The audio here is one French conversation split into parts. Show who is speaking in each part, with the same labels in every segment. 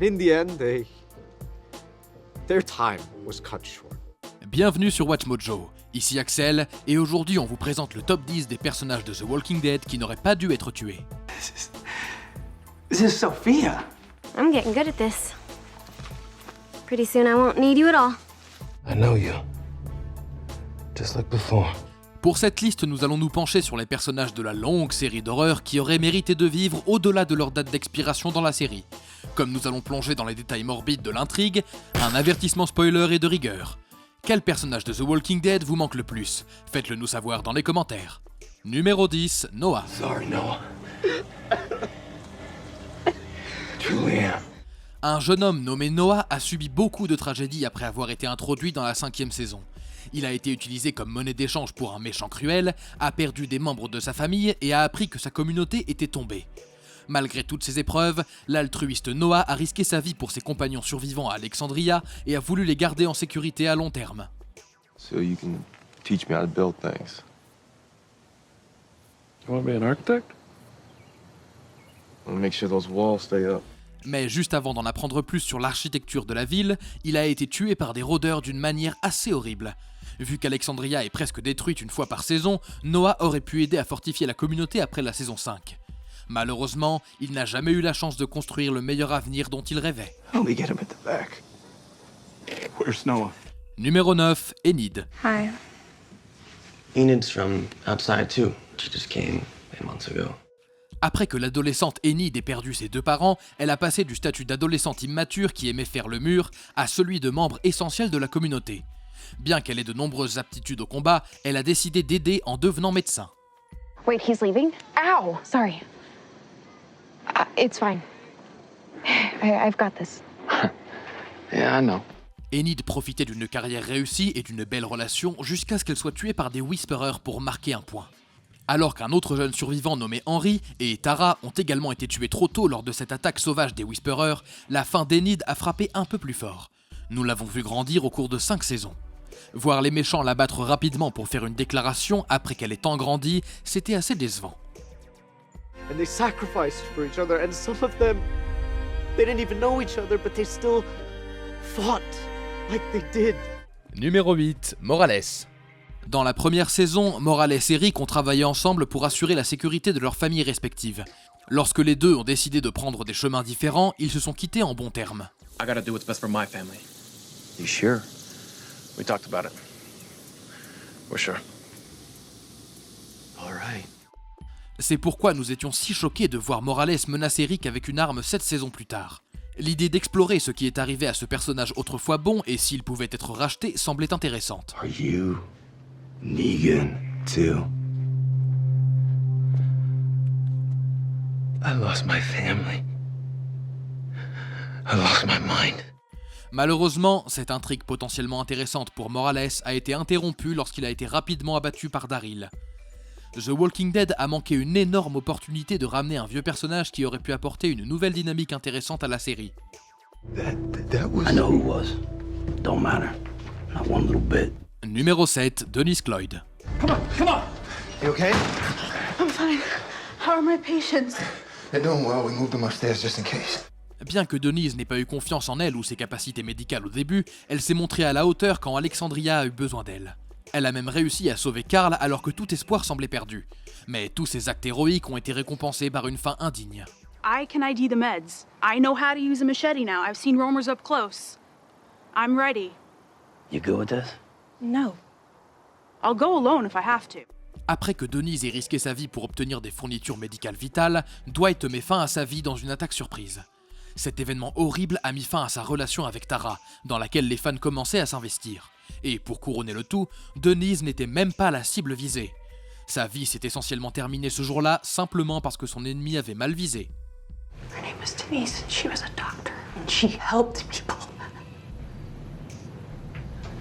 Speaker 1: In the end, their time was cut short.
Speaker 2: Bienvenue sur WatchMojo, ici Axel, et aujourd'hui on vous présente le top 10 des personnages de The Walking Dead qui n'auraient pas dû être tués.
Speaker 3: This is Sophia.
Speaker 4: I'm getting good at this. Pretty soon I won't need you at all.
Speaker 5: I know you. Just like before.
Speaker 2: Pour cette liste, nous allons nous pencher sur les personnages de la longue série d'horreur qui auraient mérité de vivre au-delà de leur date d'expiration dans la série. Comme nous allons plonger dans les détails morbides de l'intrigue, un avertissement spoiler et de rigueur. Quel personnage de The Walking Dead vous manque le plus? Faites-le nous savoir dans les commentaires. Numéro 10, Noah.
Speaker 5: Sorry, Noah. Julianne.
Speaker 2: Un jeune homme nommé Noah a subi beaucoup de tragédies après avoir été introduit dans la 5e saison. Il a été utilisé comme monnaie d'échange pour un méchant cruel, a perdu des membres de sa famille et a appris que sa communauté était tombée. Malgré toutes ces épreuves, l'altruiste Noah a risqué sa vie pour ses compagnons survivants à Alexandria et a voulu les garder en sécurité à long terme.
Speaker 5: So you can teach me how to build things.
Speaker 6: You want to be an architect?
Speaker 5: I want to make sure those walls stay up.
Speaker 2: Mais juste avant d'en apprendre plus sur l'architecture de la ville, il a été tué par des rôdeurs d'une manière assez horrible. Vu qu'Alexandria est presque détruite une fois par saison, Noah aurait pu aider à fortifier la communauté après la saison 5. Malheureusement, il n'a jamais eu la chance de construire le meilleur avenir dont il rêvait.
Speaker 5: Help me get him at the back.
Speaker 6: Where's Noah?
Speaker 2: Numéro 9, Enid.
Speaker 4: Hi.
Speaker 7: Enid's from outside too. She just came 8 months ago.
Speaker 2: Après que l'adolescente Enid ait perdu ses deux parents, elle a passé du statut d'adolescente immature qui aimait faire le mur à celui de membre essentiel de la communauté. Bien qu'elle ait de nombreuses aptitudes au combat, elle a décidé d'aider en devenant médecin.
Speaker 4: Wait, he's leaving? Ow! Sorry. It's fine. I've got this.
Speaker 5: Yeah, I know.
Speaker 2: Enid profitait d'une carrière réussie et d'une belle relation jusqu'à ce qu'elle soit tuée par des Whisperers pour marquer un point. Alors qu'un autre jeune survivant nommé Henry et Tara ont également été tués trop tôt lors de cette attaque sauvage des Whisperers, la fin d'Enid a frappé un peu plus fort. Nous l'avons vu grandir au cours de 5 saisons. Voir les méchants l'abattre rapidement pour faire une déclaration après qu'elle ait tant grandi, c'était assez décevant.
Speaker 1: And they sacrificed for each other, and some of them, they didn't even know each other, but they still fought like they did.
Speaker 2: Numéro 8, Morales. Dans la première saison, Morales et Rick ont travaillé ensemble pour assurer la sécurité de leurs familles respectives. Lorsque les deux ont décidé de prendre des chemins différents, ils se sont quittés en bons termes.
Speaker 6: I gotta do what's best for my family.
Speaker 5: You sure?
Speaker 6: We talked about it. We're sure.
Speaker 5: All right.
Speaker 2: C'est pourquoi nous étions si choqués de voir Morales menacer Rick avec une arme 7 saisons plus tard. L'idée d'explorer ce qui est arrivé à ce personnage autrefois bon et s'il pouvait être racheté semblait intéressante.
Speaker 5: Are you Negan too? I lost my family. I lost my mind.
Speaker 2: Malheureusement, cette intrigue potentiellement intéressante pour Morales a été interrompue lorsqu'il a été rapidement abattu par Daryl. The Walking Dead a manqué une énorme opportunité de ramener un vieux personnage qui aurait pu apporter une nouvelle dynamique intéressante à la série.
Speaker 5: That was...
Speaker 7: I know who it was. Don't matter. Not one little bit.
Speaker 2: Numéro 7, Denise Cloyd.
Speaker 6: Come on!
Speaker 5: You okay?
Speaker 8: I'm fine. How are my patients?
Speaker 5: They're doing well. We moved them upstairs just in case.
Speaker 2: Bien que Denise n'ait pas eu confiance en elle ou ses capacités médicales au début, elle s'est montrée à la hauteur quand Alexandria a eu besoin d'elle. Elle a même réussi à sauver Carl alors que tout espoir semblait perdu. Mais tous ces actes héroïques ont été récompensés par une fin indigne.
Speaker 8: I can ID the meds. I know how to use a machete now. I've seen roamers up close. I'm ready.
Speaker 7: You good with this?
Speaker 8: No. I'll go alone if I have to.
Speaker 2: Après que Denise ait risqué sa vie pour obtenir des fournitures médicales vitales, Dwight met fin à sa vie dans une attaque surprise. Cet événement horrible a mis fin à sa relation avec Tara, dans laquelle les fans commençaient à s'investir. Et pour couronner le tout, Denise n'était même pas la cible visée. Sa vie s'est essentiellement terminée ce jour-là simplement parce que son ennemi avait mal visé.
Speaker 8: Her name was Denise and she was a doctor and she helped people.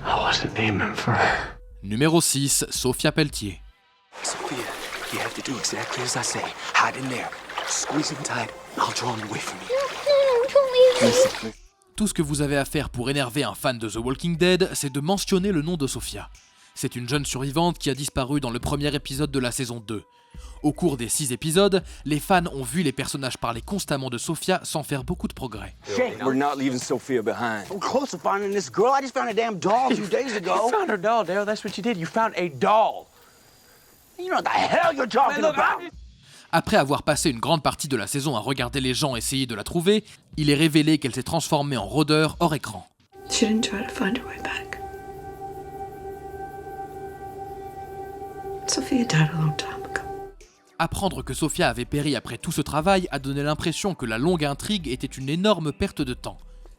Speaker 5: I wasn't aiming for her.
Speaker 2: Numéro 6, Sophia Pelletier.
Speaker 3: Sophia, you have to do exactly as I say. Hide in there. Squeeze him tight. I'll draw him away from you.
Speaker 4: No, don't leave me.
Speaker 2: Tout ce que vous avez à faire pour énerver un fan de The Walking Dead, c'est de mentionner le nom de Sophia. C'est une jeune survivante qui a disparu dans le premier épisode de la saison 2. Au cours des 6 épisodes, les fans ont vu les personnages parler constamment de Sophia sans faire beaucoup de progrès.
Speaker 3: We're not leaving Sophia behind.
Speaker 9: I'm close to finding this girl. I just found a damn doll a few days ago.
Speaker 3: You found her doll, Daryl. That's what you did. You found a doll.
Speaker 9: You know what the hell you're talking about?
Speaker 2: Après avoir passé une grande partie de la saison à regarder les gens essayer de la trouver, il est révélé qu'elle s'est transformée en rôdeur hors écran.
Speaker 10: She didn't try to find her way back. Sophia died a long time ago.
Speaker 2: Apprendre que Sophia avait péri après tout ce travail a donné l'impression que la longue intrigue était une énorme perte de temps.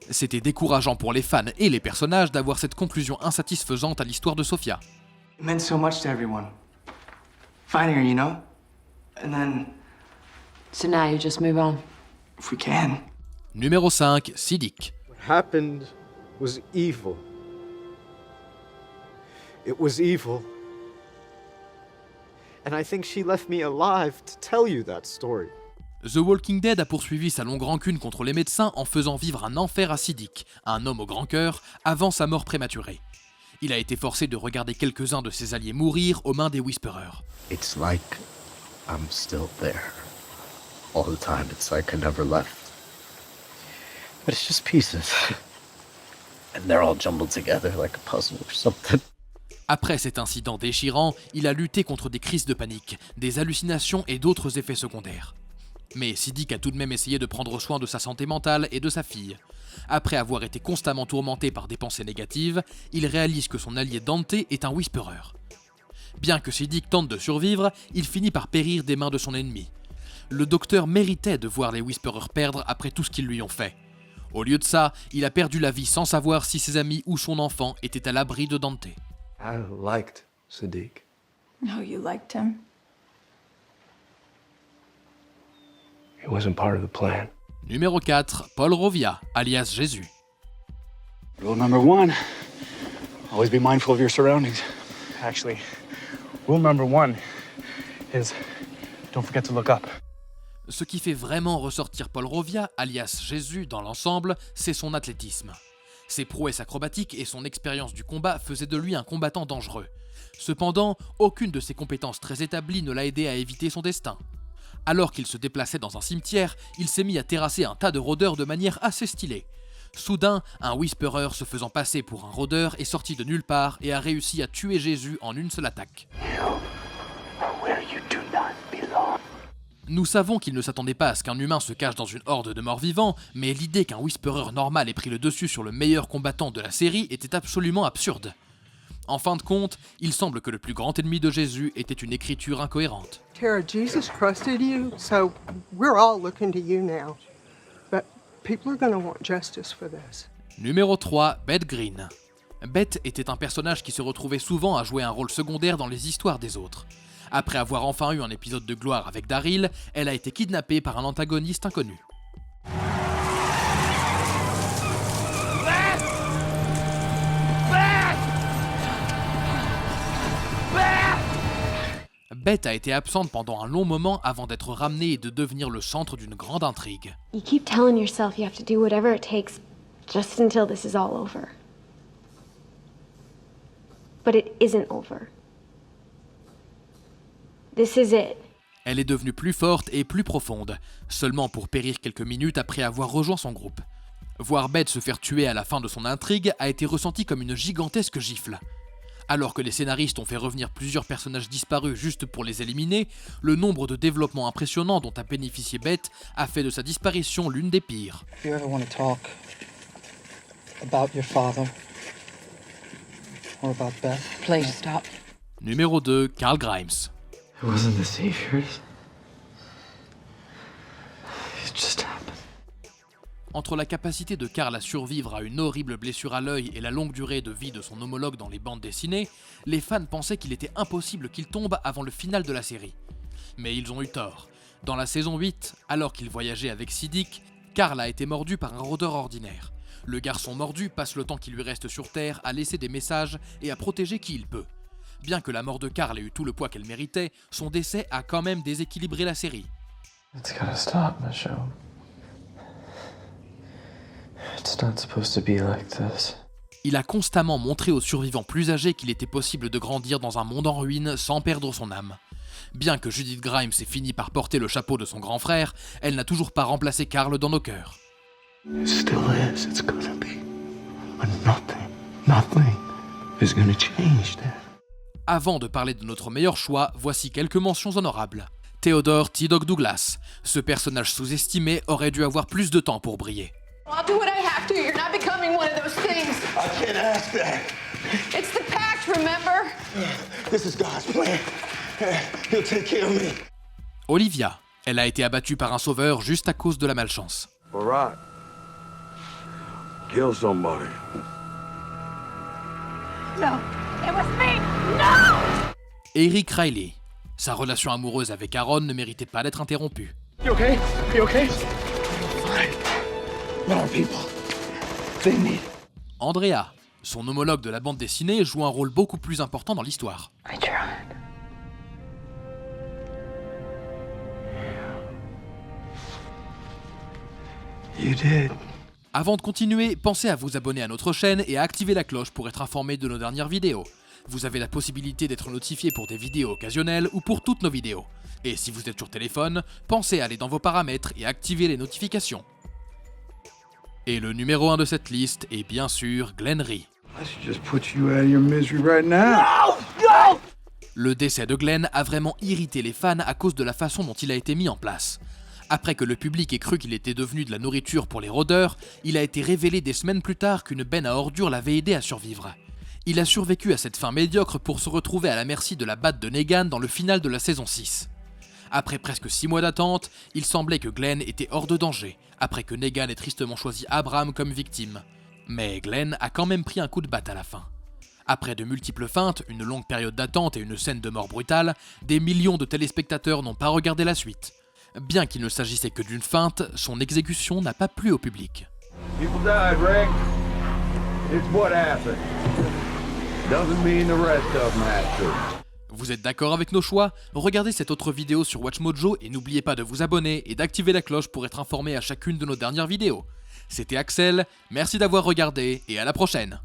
Speaker 2: C'était décourageant pour les fans et les personnages d'avoir cette conclusion insatisfaisante à l'histoire de Sophia.
Speaker 7: It meant so much to everyone. Finding her, you know? And then,
Speaker 10: So now you just move on.
Speaker 7: if we can.
Speaker 2: Numéro 5, Siddiq.
Speaker 1: What happened was evil. It was evil. And I think she left me alive to tell you that story.
Speaker 2: The Walking Dead a poursuivi sa longue rancune contre les médecins en faisant vivre un enfer à Siddiq, un homme au grand cœur, avant sa mort prématurée. Il a été forcé de regarder quelques-uns de ses alliés mourir aux mains des Whisperers.
Speaker 5: It's like I'm still there. All the time. It's like I never left. But it's just pieces. And they're all jumbled together like a puzzle or something.
Speaker 2: Après cet incident déchirant, il a lutté contre des crises de panique, des hallucinations et d'autres effets secondaires. Mais Siddiq a tout de même essayé de prendre soin de sa santé mentale et de sa fille. Après avoir été constamment tourmenté par des pensées négatives, il réalise que son allié Dante est un Whisperer. Bien que Siddiq tente de survivre, il finit par périr des mains de son ennemi. Le docteur méritait de voir les Whisperers perdre après tout ce qu'ils lui ont fait. Au lieu de ça, il a perdu la vie sans savoir si ses amis ou son enfant étaient à l'abri de Dante.
Speaker 5: I liked Siddiq.
Speaker 10: No, you liked him.
Speaker 5: He wasn't part of the plan.
Speaker 2: Numéro 4, Paul Rovia, alias Jésus.
Speaker 6: Rule number 1, always be mindful of your surroundings. Actually, rule number 1 is don't forget to look up.
Speaker 2: Ce qui fait vraiment ressortir Paul Rovia, alias Jésus, dans l'ensemble, c'est son athlétisme. Ses prouesses acrobatiques et son expérience du combat faisaient de lui un combattant dangereux. Cependant, aucune de ses compétences très établies ne l'a aidé à éviter son destin. Alors qu'il se déplaçait dans un cimetière, il s'est mis à terrasser un tas de rôdeurs de manière assez stylée. Soudain, un Whisperer se faisant passer pour un rôdeur est sorti de nulle part et a réussi à tuer Jésus en une seule attaque. Nous savons qu'il ne s'attendait pas à ce qu'un humain se cache dans une horde de morts-vivants, mais l'idée qu'un Whisperer normal ait pris le dessus sur le meilleur combattant de la série était absolument absurde. En fin de compte, il semble que le plus grand ennemi de Jésus était une écriture incohérente.
Speaker 11: Tara, Jesus trusted you, so we're all looking to you now. But people are gonna want justice for this.
Speaker 2: Numéro 3, Beth Green. Beth était un personnage qui se retrouvait souvent à jouer un rôle secondaire dans les histoires des autres. Après avoir enfin eu un épisode de gloire avec Daryl, elle a été kidnappée par un antagoniste inconnu. Beth a été absente pendant un long moment avant d'être ramenée et de devenir le centre d'une grande intrigue.
Speaker 4: You keep telling yourself you have to do whatever it takes just until this is all over. But it isn't over. This is it.
Speaker 2: Elle est devenue plus forte et plus profonde, seulement pour périr quelques minutes après avoir rejoint son groupe. Voir Beth se faire tuer à la fin de son intrigue a été ressenti comme une gigantesque gifle. Alors que les scénaristes ont fait revenir plusieurs personnages disparus juste pour les éliminer, le nombre de développements impressionnants dont a bénéficié Beth a fait de sa disparition l'une des pires.
Speaker 12: If you ever want to talk about your father or about Beth,
Speaker 10: Please stop.
Speaker 2: Numéro 2, Carl Grimes.
Speaker 7: It wasn't the Saviors. It just happened.
Speaker 2: Entre la capacité de Carl à survivre à une horrible blessure à l'œil et la longue durée de vie de son homologue dans les bandes dessinées, les fans pensaient qu'il était impossible qu'il tombe avant le final de la série. Mais ils ont eu tort. Dans la saison 8, alors qu'il voyageait avec Siddiq, Carl a été mordu par un rôdeur ordinaire. Le garçon mordu passe le temps qui lui reste sur Terre à laisser des messages et à protéger qui il peut. Bien que la mort de Carl ait eu tout le poids qu'elle méritait, son décès a quand même déséquilibré la série.
Speaker 5: It's gotta stop, Michelle. It's not supposed to be like this.
Speaker 2: Il a constamment montré aux survivants plus âgés qu'il était possible de grandir dans un monde en ruine sans perdre son âme. Bien que Judith Grimes ait fini par porter le chapeau de son grand frère, elle n'a toujours pas remplacé Carl dans nos cœurs.
Speaker 3: It still is. It's gonna be. But nothing is gonna change that.
Speaker 2: Avant de parler de notre meilleur choix, voici quelques mentions honorables. Theodore T-Dog Douglas. Ce personnage sous-estimé aurait dû avoir plus de temps pour briller.
Speaker 10: I'll do what I have to. You're not becoming one of those things.
Speaker 3: I can't ask that.
Speaker 10: It's the pact, remember?
Speaker 3: This is God's plan. He'll take care of me.
Speaker 2: Olivia. Elle a été abattue par un sauveur juste à cause de la malchance.
Speaker 13: Alright. Kill somebody.
Speaker 10: No, it was me. No!
Speaker 2: Eric Riley. Sa relation amoureuse avec Aaron ne méritait pas d'être interrompue.
Speaker 6: You okay? You okay?
Speaker 3: Fine. But our people, they need.
Speaker 2: Andrea. Son homologue de la bande dessinée joue un rôle beaucoup plus important dans l'histoire.
Speaker 10: I tried.
Speaker 3: You did.
Speaker 2: Avant de continuer, pensez à vous abonner à notre chaîne et à activer la cloche pour être informé de nos dernières vidéos. Vous avez la possibilité d'être notifié pour des vidéos occasionnelles ou pour toutes nos vidéos. Et si vous êtes sur téléphone, pensez à aller dans vos paramètres et activer les notifications. Et le numéro 1 de cette liste est bien sûr Glenn Rhee.
Speaker 13: I should just put you out of your misery right now.
Speaker 3: No!
Speaker 2: Le décès de Glenn a vraiment irrité les fans à cause de la façon dont il a été mis en place. Après que le public ait cru qu'il était devenu de la nourriture pour les rôdeurs, il a été révélé des semaines plus tard qu'une benne à ordures l'avait aidé à survivre. Il a survécu à cette fin médiocre pour se retrouver à la merci de la batte de Negan dans le final de la saison 6. Après presque 6 mois d'attente, il semblait que Glenn était hors de danger, après que Negan ait tristement choisi Abraham comme victime. Mais Glenn a quand même pris un coup de batte à la fin. Après de multiples feintes, une longue période d'attente et une scène de mort brutale, des millions de téléspectateurs n'ont pas regardé la suite. Bien qu'il ne s'agissait que d'une feinte, son exécution n'a pas plu au public.
Speaker 13: People died, Rick. It's what happened. Doesn't mean the rest of them had to.
Speaker 2: Vous êtes d'accord avec nos choix? Regardez cette autre vidéo sur WatchMojo et n'oubliez pas de vous abonner et d'activer la cloche pour être informé à chacune de nos dernières vidéos. C'était Axel, merci d'avoir regardé et à la prochaine.